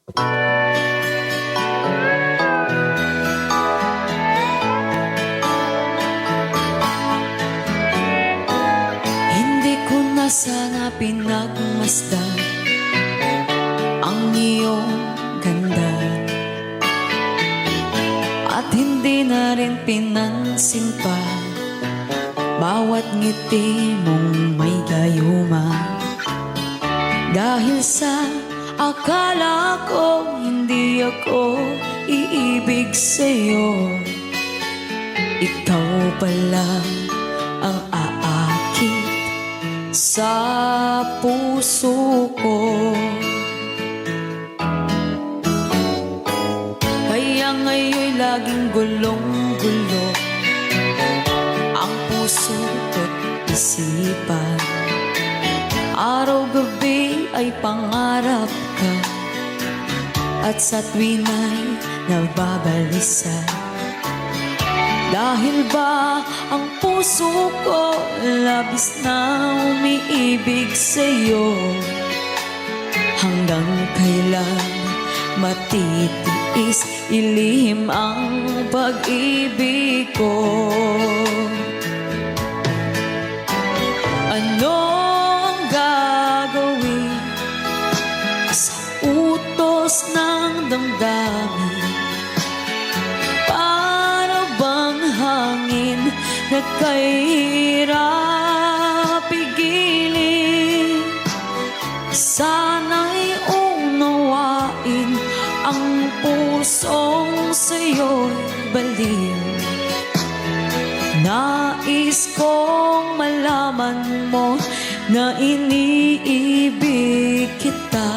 Hindi ko na sana pinagmasdan ang iyong ganda, at hindi na rin pinansin pa bawat ngiti mong may gayuma. Dahil sa akala ko hindi ako iibig sa'yo, ikaw pala ang aakit sa puso ko. Kaya ngayon'y laging gulong-gulo ang puso ko't isipan. Araw-gabi ay pangarap ka, at sa tuwina'y nababalisa. Dahil ba ang puso ko labis na umiibig sa'yo? Hanggang kailan matitiis ilihim ang pag-ibig ko? Anong gagawin sa utos ng damdamin? Para bang hangin na kahirap pigilin? Sana'y unawain ang pusong sa'yo'y baliw. Nais kong malaman mo na iniibig kita.